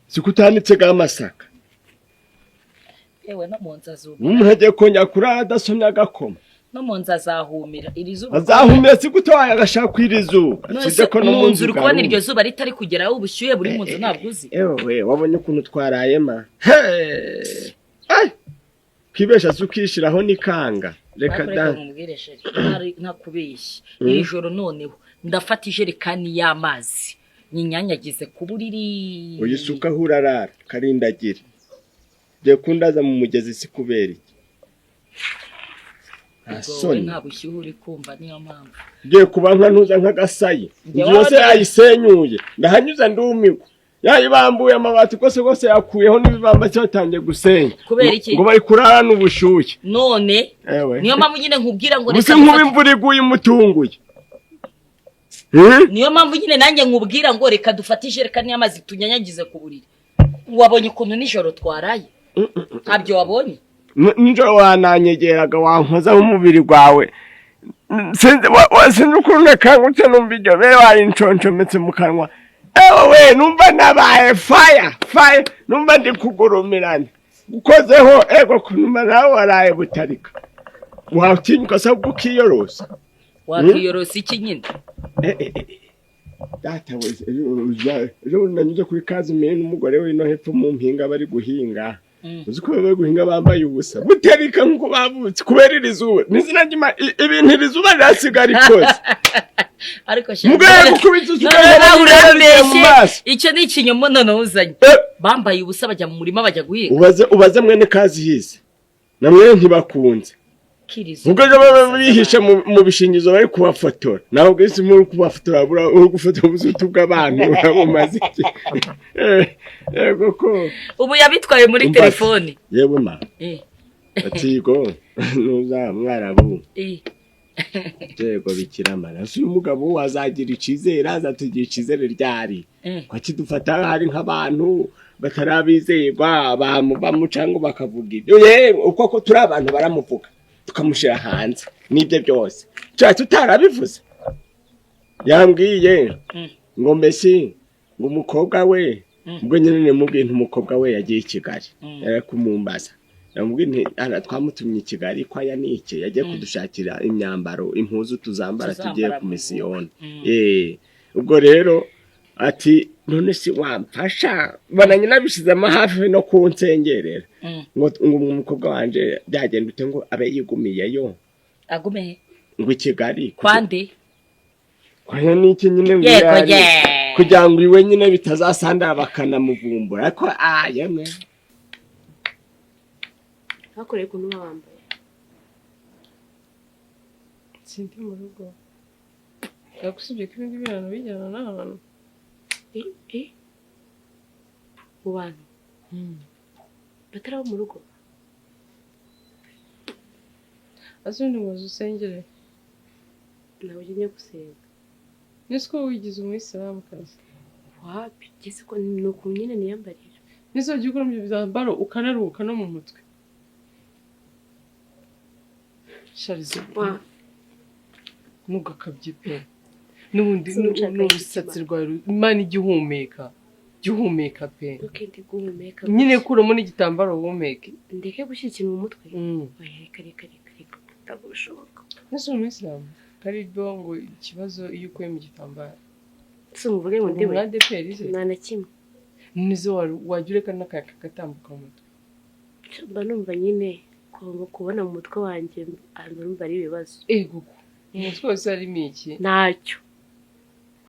Sikutanitse gamasaka. Ewe no monza zuba. Umhaje konya kurada somya gakoma. No monza zahumira iri zuba. Azahumira sikutoya agashaka kwirizuba. Sije ko no munzu uri kubona iryo zuba ritari kugeraho ubushyuye buri munzu ntabwuzi. Ewe wabonye ukuntu twarayema. Ai. Kwibesha zukishiraho nikanga. Reka da. Nta kubeshya. Iri joro noneho ndafata ijerekani y'amazi. Nyinyanyagize ku buriri. Uyisuka hurarara karindagira. Je kundaza mu mugezi sikubera iki. Asoni nta bushyuhe uri kumva niyo mpamvu. Je kuba ntuza nk'agasayi. Yose yayisenyuye. Ndahanyuza ndumirwa. Yayibambuye amabati kose yakuyeho n'ibibamba cyatangiye gusenya. Kubera iki? Ngo bari kurara n'ubushuye. None niyo mpamvu nyine nkubwira ngo reka nkuba imvura iguye umutunguye. Niyo mpamvu nyine nanjye nkubwira ngo reka dufate ijerekani y'amazi tunyanyagize ku buriri. Wabonye ukuntu nijoro twaraye? Ntabyo wabonye? Njo wananyegeraga wankoza umubiri gwawe. Sinzi ukuntu kangutse numva iryo bere warinconshometse mu kanwa. Ewe numva nabaye fire numva ndi kugurumirana. Ukozeho ego kunuma nawe waraye butarika. Watinyuka sabwo kiyorosa. Wakiyorosa iki nyine? Data wese ejo nanyuze kuri kazi mene n'umugore we no hepfo mu mpinga bari guhinga. Uzi ko bari guhinga bambaye ubusa. Buterika nko bavutse kubera irizuba. Nizina njima ibintu irizuba ryasigara ikoze. Ariko shaka. Mugere gukubita usigara mu maso. Icyo ni ikinyoma none uzanye. Bambaye ubusa bajya mu murima bajya guhinga. Ubaze mwene kazi hize. Namwe ntibakunze. Ubwo rero bihishe mu bishingizo bari kubafotora. Naho gese muri kubafotora uri gufotora ubuzutu bw'abantu uramumaze iki. Yego ko. Ubu yabitwaye muri telefone. Yewe ma. Atigo nuza mwarabu. Yego bikiramara. Si umugabo wazagira icizera azatugira icizere ryari. Kwaki dufata hari nk'abantu batarabizerwa bamucango bakavuga ibyo. Uko ko turi abantu baramuvuga. Tukamushira hanze nibyo byose cya tutarabivuze yambwiye ngo mbese ngo umukobwa we ubwo nyine mubwintu umukobwa we yagiye Kigali kumumbaza yambwiye ana twamutumye Kigali kwa yanike yagiye kudushakira imyambaro impuzu tuzambara tugiye ku misiyoni ubwo rero ati none si wamfasha bananye nabishizemo hafi no kunsengerera ngo umukobwa wanje byagenda ute ngo abe yigumiyeyo agume ngo Kigali kwande kwanya niki nyine ngiyari kugira ngo iwe nyine bitazasandara bakanamuvumbura ariko yemwe bakore kuntu bambaye sindi mu rugo yakusubye ko ibindi bintu bijyana n'abantu mu bantu batari mu rugo azundi ngo usengere nawe ugiye gusenga nisiko wigize umuyisilamu kazi wapi gese ko nuko nyine niyambarira nizo gikora mu byambaro ukanaruka no mu mutwe sharizo nugakabye pe nubundi n'urusatsi rwawe imana igihumeka pe ukende guhumeka nyine kuramo n'igitambaro wumeke ndeke gushyikira mu mutwe reka ndagushoboka nese umuyisilamu kari byo ngo ikibazo iyo ukuye mu gitambaro sumuvuge ngo ndiwe mwade perize nana kimwe nizo wajureka n'akaka gatambuka mu mutwe mba numva nyine kubona mu mutwe wanjye numva ari ibibazo umutwe wose harimo iki ntacyo